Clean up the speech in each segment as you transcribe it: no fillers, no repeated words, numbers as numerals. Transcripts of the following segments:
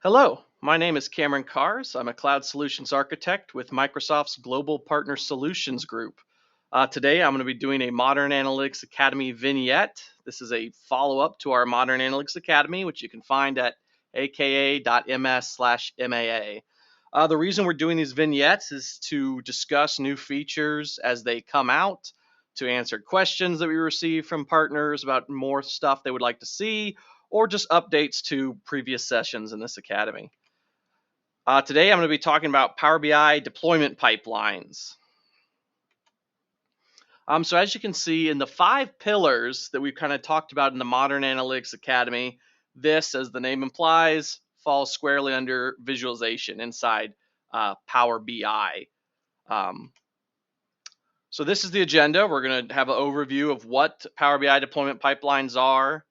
Hello, my name is Cameron Kars. I'm a cloud solutions architect with Microsoft's Global Partner Solutions Group. Today, I'm going to be doing a Modern Analytics Academy vignette. This is a follow up to our Modern Analytics Academy, which you can find at aka.ms/MAA. The reason we're doing these vignettes is to discuss new features as they come out, to answer questions that we receive from partners about more stuff they would like to see, or just updates to previous sessions in this academy. Today, I'm going to be talking about Power BI deployment pipelines. So as you can see in the 5 pillars that we've kind of talked about in the Modern Analytics Academy, this, as the name implies, falls squarely under visualization inside Power BI. So this is the agenda. We're going to have an overview of what Power BI deployment pipelines are,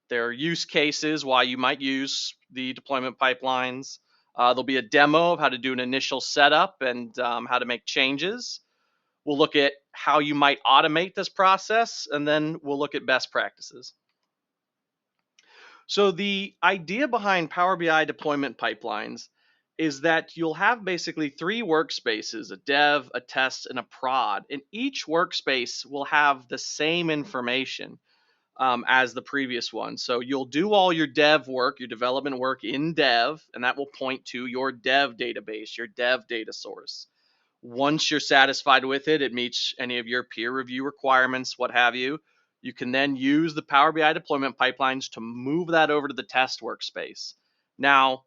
their use cases, why you might use the deployment pipelines. There'll be a demo of how to do an initial setup and how to make changes. We'll look at how you might automate this process, and then we'll look at best practices. So the idea behind Power BI deployment pipelines is that you'll have basically 3 workspaces, a dev, a test, and a prod. And each workspace will have the same information as the previous one. So you'll do all your dev work, your development work in dev, and that will point to your dev database, your dev data source. Once you're satisfied with it, it meets any of your peer review requirements, what have you. You can then use the Power BI deployment pipelines to move that over to the test workspace. Now,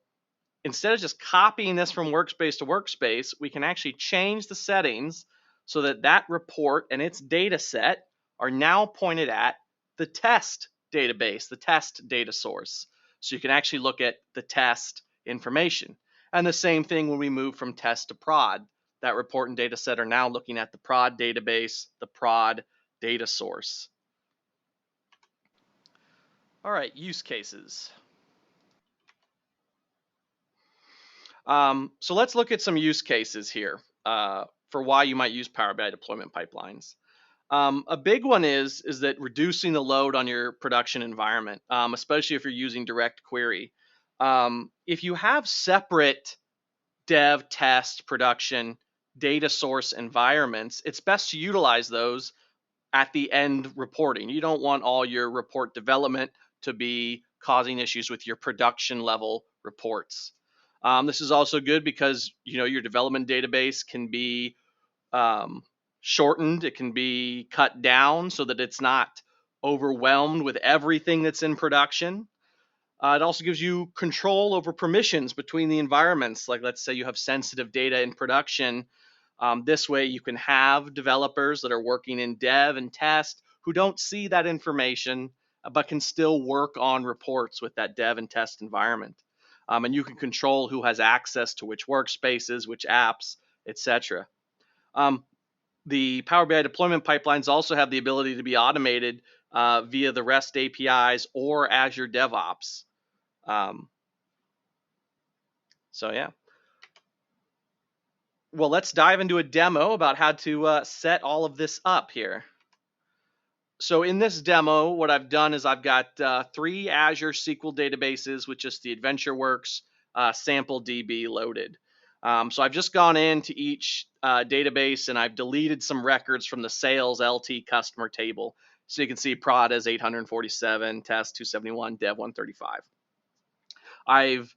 instead of just copying this from workspace to workspace, we can actually change the settings so that that report and its data set are now pointed at the test database, the test data source. So you can actually look at the test information. And the same thing when we move from test to prod. That report and data set are now looking at the prod database, the prod data source. All right, use cases. So let's look at some use cases here for why you might use Power BI deployment pipelines. A big one is that reducing the load on your production environment, especially if you're using direct query. If you have separate dev, test, production, data source environments, it's best to utilize those at the end reporting. You don't want all your report development to be causing issues with your production level reports. This is also good because your development database can be shortened. It can be cut down so that it's not overwhelmed with everything that's in production. It also gives you control over permissions between the environments. Like, let's say you have sensitive data in production. This way you can have developers that are working in dev and test who don't see that information, but can still work on reports with that dev and test environment. And you can control who has access to which workspaces, which apps, etc. The Power BI deployment pipelines also have the ability to be automated via the REST APIs or Azure DevOps. So yeah. Well, let's dive into a demo about how to set all of this up here. So in this demo, what I've done is I've got 3 Azure SQL databases with just the AdventureWorks sample DB loaded. So I've just gone into each database and I've deleted some records from the sales LT customer table. So you can see prod as 847, test 271, dev 135. I've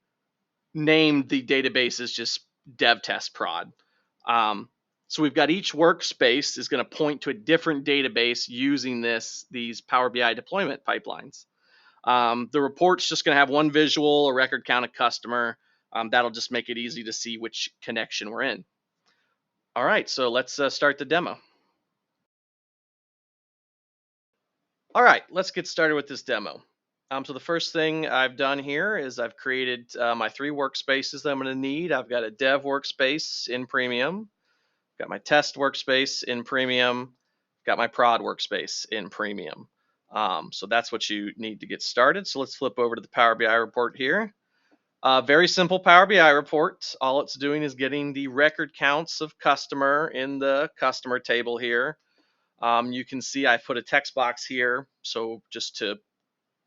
named the databases just dev test prod. So we've got each workspace is going to point to a different database using these Power BI deployment pipelines. The report's just going to have one visual, a record count, a customer. That'll just make it easy to see which connection we're in. All right, so let's start the demo. All right, let's get started with this demo. So the first thing I've done here is I've created my 3 workspaces that I'm going to need. I've got a dev workspace in Premium, got my test workspace in Premium, got my prod workspace in Premium. So that's what you need to get started. So let's flip over to the Power BI report here. Very simple Power BI report. All it's doing is getting the record counts of customer in the customer table here. You can see I put a text box here, so just to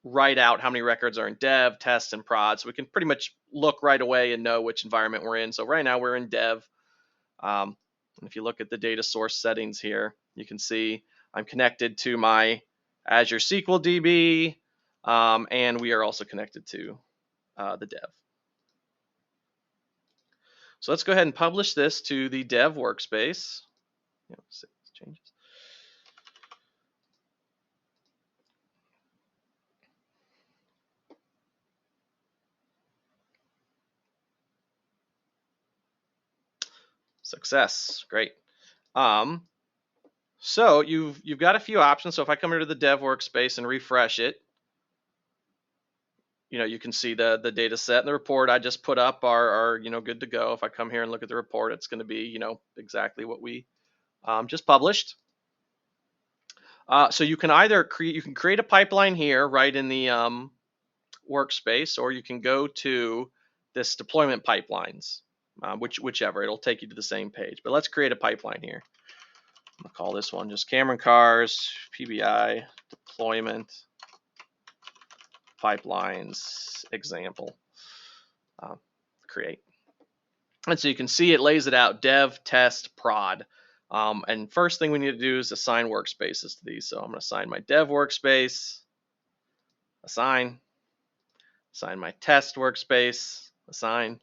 write out how many records are in dev, test, and prod. So we can pretty much look right away and know which environment we're in. So right now we're in dev. And if you look at the data source settings here, you can see I'm connected to my Azure SQL DB, and we are also connected to the dev. So let's go ahead and publish this to the dev workspace. Changes. Success, great. So you've got a few options. So if I come into the dev workspace and refresh it, you can see the data set and the report I just put up are good to go. If I come here and look at the report, it's going to be exactly what we just published. So you can either create a pipeline here right in the workspace, or you can go to this deployment pipelines, whichever. It'll take you to the same page. But let's create a pipeline here. I'm gonna call this one just Cameron Cars PBI deployment pipelines example. Create. And so you can see it lays it out: dev, test, prod. And first thing we need to do is assign workspaces to these. So I'm going to assign my dev workspace, assign my test workspace, assign,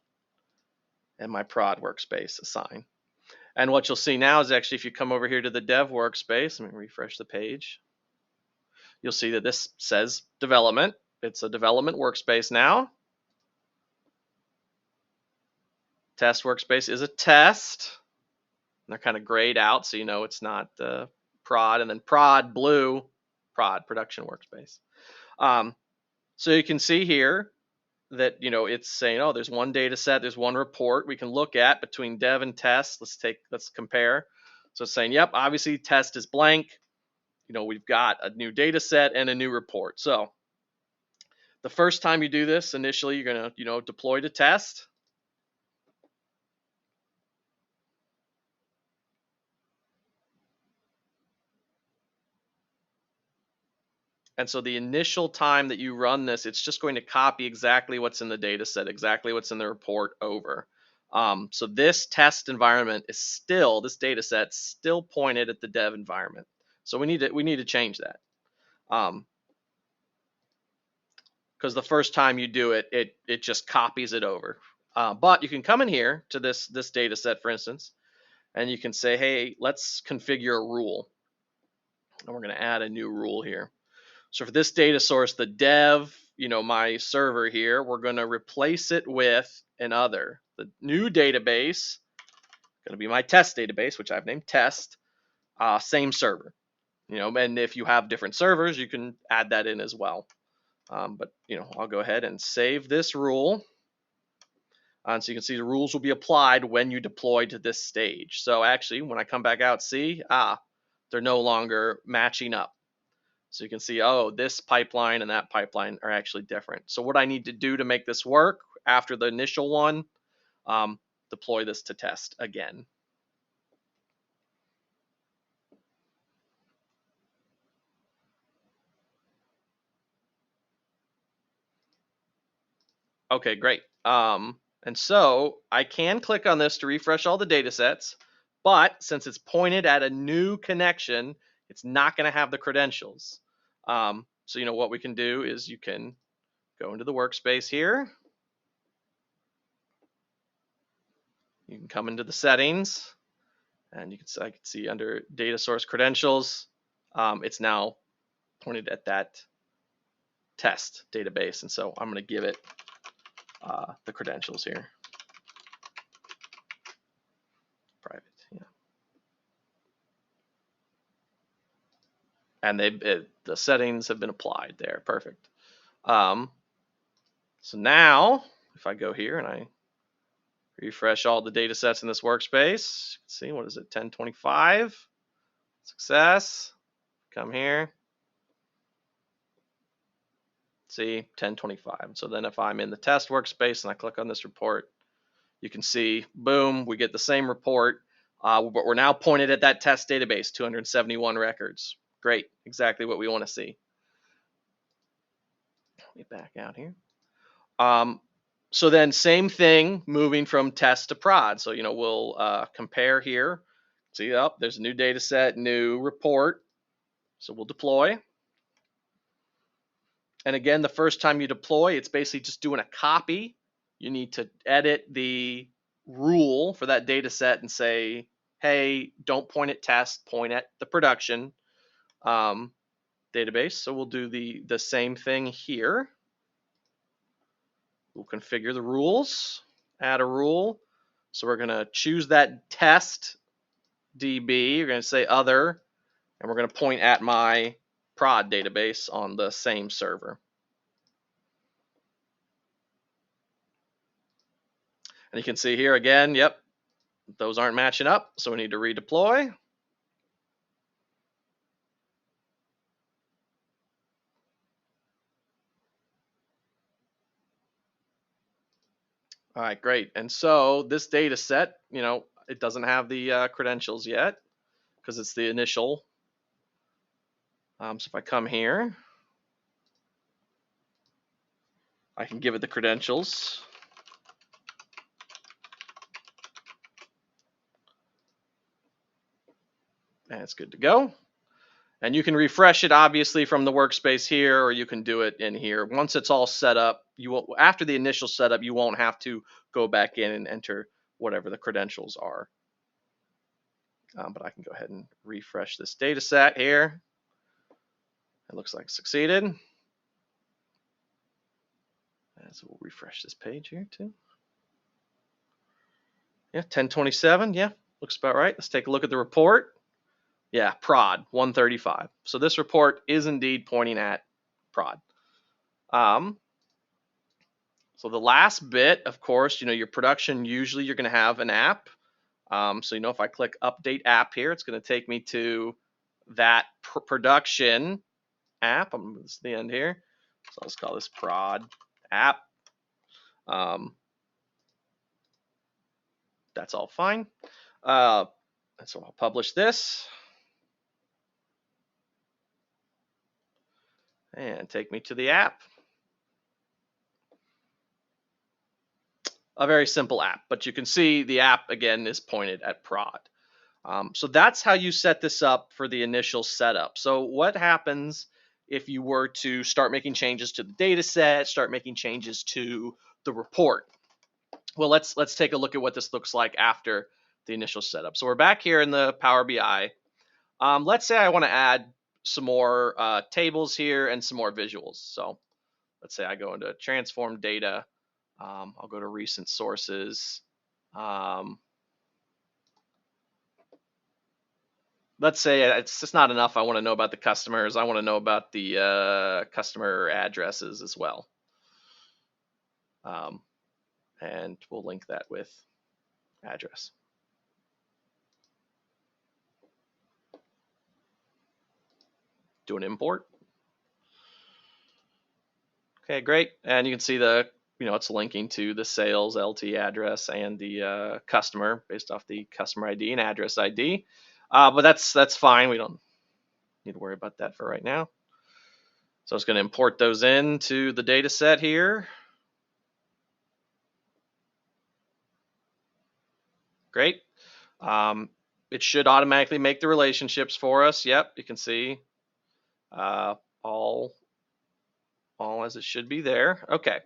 and my prod workspace, assign. And what you'll see now is actually, if you come over here to the dev workspace, let me refresh the page, you'll see that this says development. It's a development workspace now. Test workspace is a test. They're kind of grayed out, so you know it's not prod. And then prod, blue, prod, production workspace. So you can see here that it's saying, oh, there's one data set, there's one report we can look at between dev and test. Let's compare. So it's saying, yep, obviously test is blank. We've got a new data set and a new report. So the first time you do this, initially you're going to deploy to test. And so the initial time that you run this, it's just going to copy exactly what's in the data set, exactly what's in the report over. So this test environment is still, this data set still pointed at the dev environment. So we need to change that. Because the first time you do it, it just copies it over. But you can come in here to this data set, for instance, and you can say, hey, let's configure a rule. And we're going to add a new rule here. So for this data source, the dev, my server here, we're going to replace it with another. The new database, going to be my test database, which I've named test, same server. And if you have different servers, you can add that in as well. But I'll go ahead and save this rule. So you can see the rules will be applied when you deploy to this stage. So actually, when I come back out, see, they're no longer matching up. So you can see, oh, this pipeline and that pipeline are actually different. So what I need to do to make this work after the initial one, deploy this to test again. Okay, great. And so I can click on this to refresh all the data sets, but since it's pointed at a new connection, it's not going to have the credentials. So what we can do is you can go into the workspace here. You can come into the settings, and I can see under data source credentials, it's now pointed at that test database. And so I'm going to give it the credentials here. Private, yeah. And the settings have been applied there. Perfect. So now, if I go here and I refresh all the data sets in this workspace, see, what is it, 1025? Success. Come here. See, 1025. So then if I'm in the test workspace and I click on this report, you can see, boom, we get the same report, but we're now pointed at that test database, 271 records. Great, exactly what we want to see. let me back out here. So then same thing, moving from test to prod. So, we'll compare here. See, there's a new data set, new report. So we'll deploy. And again, the first time you deploy, it's basically just doing a copy. You need to edit the rule for that data set and say, hey, don't point at test, point at the production database. So we'll do the same thing here. We'll configure the rules, add a rule. So we're going to choose that test DB. You're going to say other, and we're going to point at my prod database on the same server. And you can see here again, yep, those aren't matching up. So we need to redeploy. All right, great. And so this data set, it doesn't have the credentials yet because it's the initial. So if I come here, I can give it the credentials. And it's good to go. And you can refresh it obviously from the workspace here, or you can do it in here. Once it's all set up, after the initial setup, you won't have to go back in and enter whatever the credentials are. But I can go ahead and refresh this data set here. It looks like it succeeded. And so we'll refresh this page here too. Yeah, 1027. Yeah, looks about right. Let's take a look at the report. Yeah, prod 135. So this report is indeed pointing at prod. So the last bit, of course, your production, usually you're going to have an app. So, if I click update app here, it's going to take me to that production app. This is the end here. So let's call this prod app. That's all fine. And so I'll publish this. And take me to the app. A very simple app, but you can see the app again is pointed at prod. So that's how you set this up for the initial setup. So what happens if you were to start making changes to the data set, start making changes to the report? Well, let's take a look at what this looks like after the initial setup. So we're back here in the Power BI. Let's say I want to add some more tables here and some more visuals. So let's say I go into transform data. I'll go to recent sources. Let's say it's just not enough. I want to know about the customers. I want to know about the customer addresses as well. And we'll link that with address. Do an import. Okay, great. And you can see it's linking to the sales LT address and the customer based off the customer ID and address ID. But that's fine. We don't need to worry about that for right now. So it's going to import those into the data set here. Great. It should automatically make the relationships for us. Yep, you can see all as it should be there. Okay.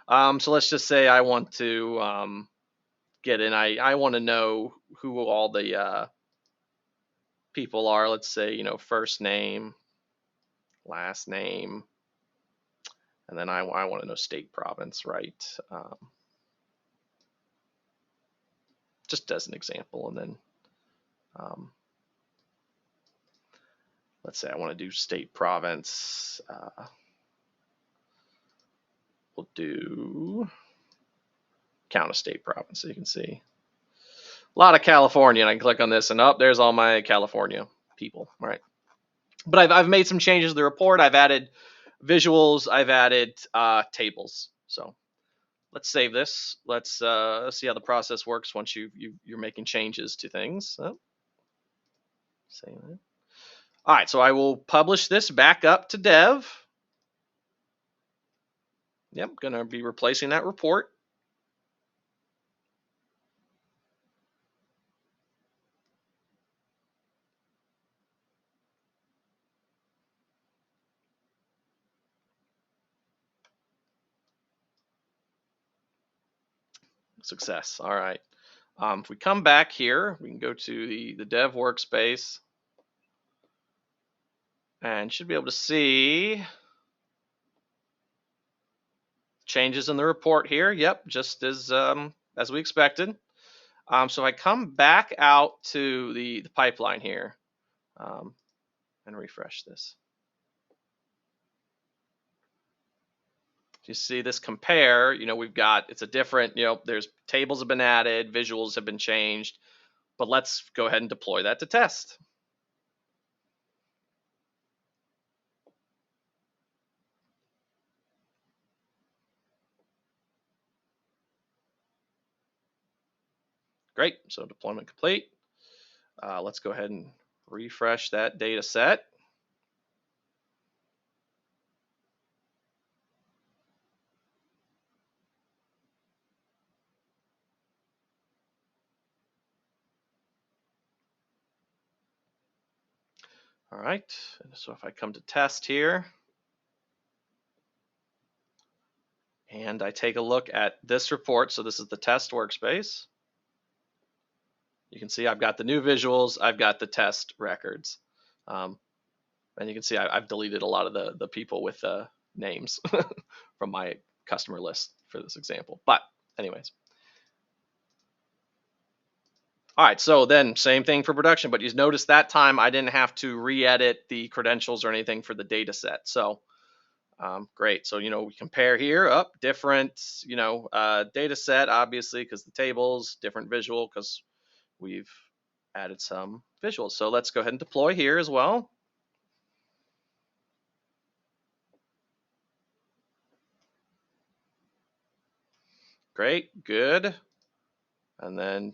So let's just say I want to get in. I want to know who all the people are. Let's say, first name, last name, and then I want to know state, province, right? Just as an example. And then let's say I want to do state, province. We'll do count a state, province. So you can see a lot of California, and I can click on this, and there's all my California people, right? But I've made some changes to the report. I've added visuals. I've added tables. So let's save this. Let's see how the process works once you're making changes to things. Save it. All right, so I will publish this back up to dev. Yep, going to be replacing that report. Success. All right. If we come back here, we can go to the dev workspace and should be able to see changes in the report here. Yep, just as we expected. So if I come back out to the pipeline here and refresh this, you see this compare. We've got, it's a different, there's tables have been added, visuals have been changed, but let's go ahead and deploy that to test. Great, so deployment complete. Let's go ahead and refresh that data set. All right, so if I come to test here, and I take a look at this report, so this is the test workspace, you can see I've got the new visuals, I've got the test records. And you can see I've deleted a lot of the people with names from my customer list for this example. But anyways. All right, so then same thing for production, but you notice that time I didn't have to re-edit the credentials or anything for the data set. So great. So, we compare here, different, data set, obviously, because the tables, different visual, because we've added some visuals. So let's go ahead and deploy here as well. Great, good. And then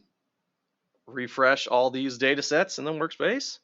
refresh all these data sets in the workspace.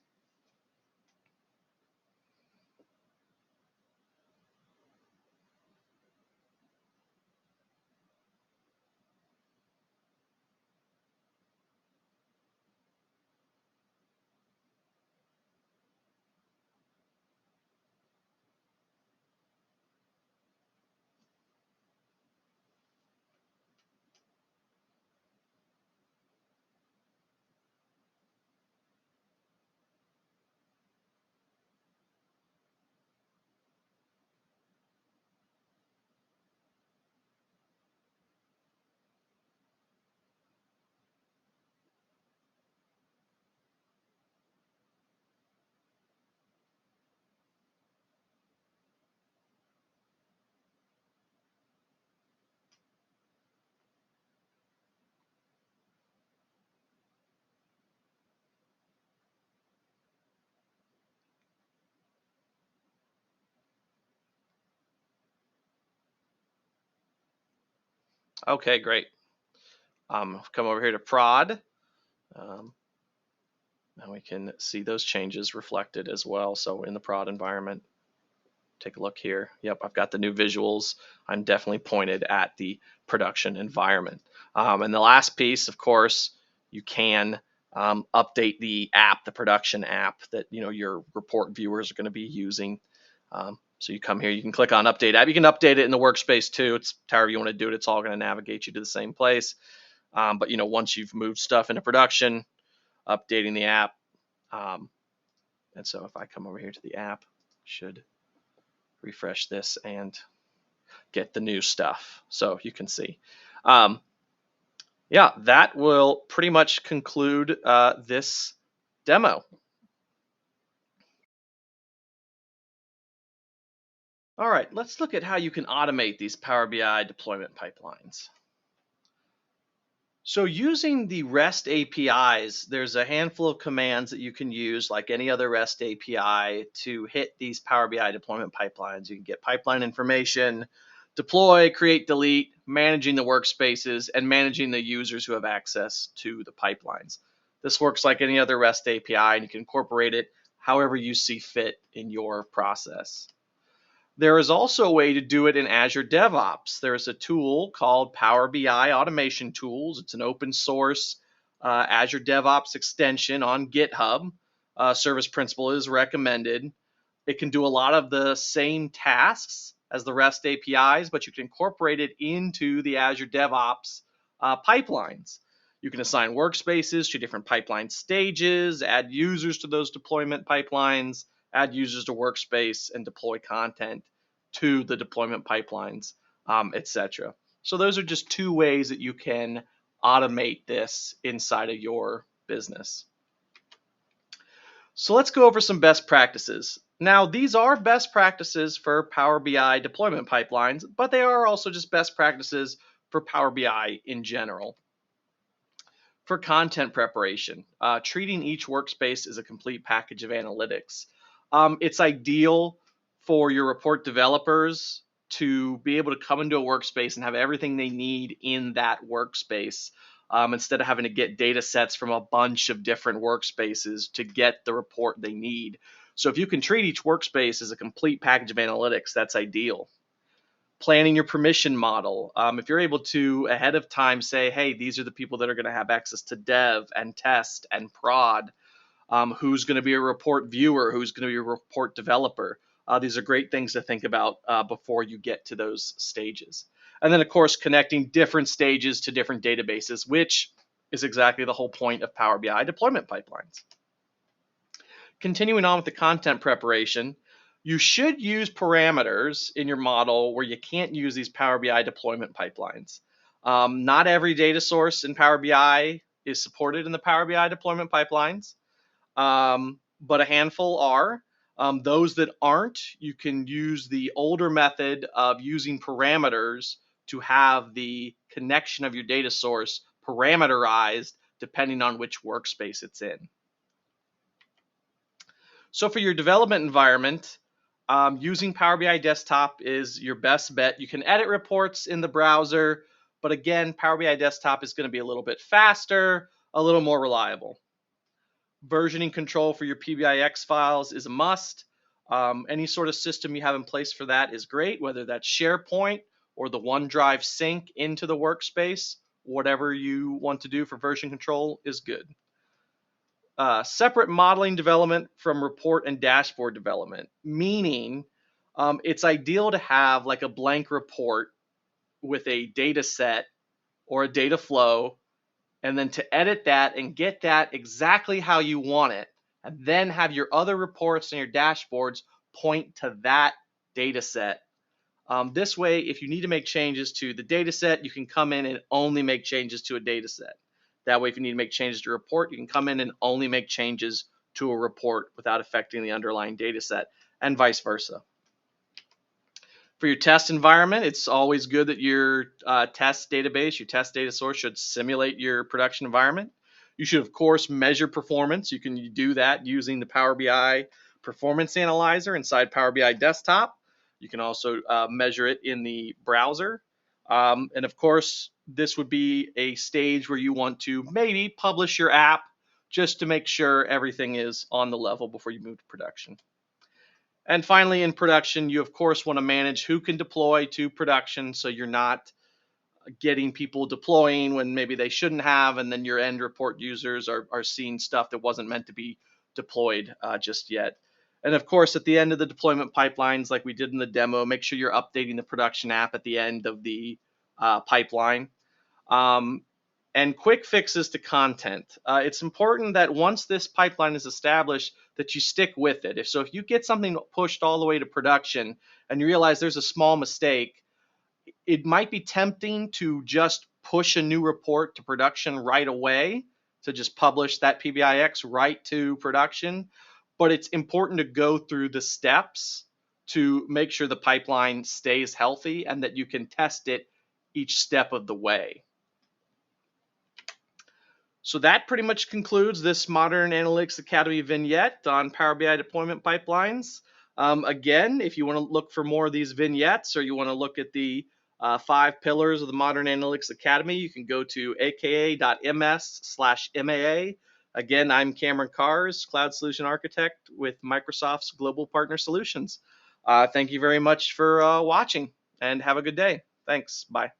Okay, great. Come over here to prod. And we can see those changes reflected as well. So in the prod environment, take a look here. Yep, I've got the new visuals. I'm definitely pointed at the production environment. And the last piece, of course, you can update the app, the production app that your report viewers are going to be using. So you come here, you can click on update app. You can update it in the workspace too. It's however you want to do it. It's all going to navigate you to the same place. But once you've moved stuff into production, updating the app. And so if I come over here to the app, should refresh this and get the new stuff. So you can see. Yeah, that will pretty much conclude this demo. All right, let's look at how you can automate these Power BI deployment pipelines. So using the REST APIs, there's a handful of commands that you can use like any other REST API to hit these Power BI deployment pipelines. You can get pipeline information, deploy, create, delete, managing the workspaces, and managing the users who have access to the pipelines. This works like any other REST API, and you can incorporate it however you see fit in your process. There is also a way to do it in Azure DevOps. There's a tool called Power BI Automation Tools. It's an open source Azure DevOps extension on GitHub. Service Principal is recommended. It can do a lot of the same tasks as the REST APIs, but you can incorporate it into the Azure DevOps pipelines. You can assign workspaces to different pipeline stages, add users to those deployment pipelines, add users to workspace, and deploy content to the deployment pipelines, etc. So those are just two ways that you can automate this inside of your business. So let's go over some best practices. Now, these are best practices for Power BI deployment pipelines, but they are also just best practices for Power BI in general. For content preparation, treating each workspace as a complete package of analytics. It's ideal for your report developers to be able to come into a workspace and have everything they need in that workspace, instead of having to get data sets from a bunch of different workspaces to get the report they need. So if you can treat each workspace as a complete package of analytics, that's ideal. Planning your permission model. If you're able to ahead of time say, hey, these are the people that are going to have access to dev and test and prod, who's going to be a report viewer, who's going to be a report developer. These are great things to think about before you get to those stages. And then, of course, connecting different stages to different databases, which is exactly the whole point of Power BI deployment pipelines. Continuing on with the content preparation, you should use parameters in your model where you can't use these Power BI deployment pipelines. Not every data source in Power BI is supported in the Power BI deployment pipelines, but a handful are. Those that aren't, you can use the older method of using parameters to have the connection of your data source parameterized depending on which workspace it's in. So for your development environment, using Power BI Desktop is your best bet. You can edit reports in the browser, but again, Power BI Desktop is going to be a little bit faster, a little more reliable. Versioning control for your PBIX files is a must. Any sort of system you have in place for that is great, whether that's SharePoint or the OneDrive sync into the workspace. Whatever you want to do for version control is good. Separate modeling development from report and dashboard development, meaning it's ideal to have like a blank report with a data set or a data flow, and then to edit that and get that exactly how you want it, and then have your other reports and your dashboards point to that data set. This way, if you need to make changes to the data set, you can come in and only make changes to a data set. That way, if you need to make changes to a report, you can come in and only make changes to a report without affecting the underlying data set, and vice versa. For your test environment, it's always good that your test database, your test data source should simulate your production environment. You should, of course, measure performance. You can do that using the Power BI Performance Analyzer inside Power BI Desktop. You can also measure it in the browser. And of course, this would be a stage where you want to maybe publish your app just to make sure everything is on the level before you move to production. And finally, in production, you of course want to manage who can deploy to production, so you're not getting people deploying when maybe they shouldn't have, and then your end report users are seeing stuff that wasn't meant to be deployed just yet. And of course, at the end of the deployment pipelines, like we did in the demo, make sure you're updating the production app at the end of the pipeline. And quick fixes to content. It's important that once this pipeline is established, that you stick with it. If you get something pushed all the way to production and you realize there's a small mistake, it might be tempting to just push a new report to production right away, to just publish that PBIX right to production. But it's important to go through the steps to make sure the pipeline stays healthy and that you can test it each step of the way. So that pretty much concludes this Modern Analytics Academy vignette on Power BI deployment pipelines. Again, if you want to look for more of these vignettes, or you want to look at the 5 pillars of the Modern Analytics Academy, you can go to aka.ms/MAA. Again, I'm Cameron Kars, Cloud Solution Architect with Microsoft's Global Partner Solutions. Thank you very much for watching, and have a good day. Thanks. Bye.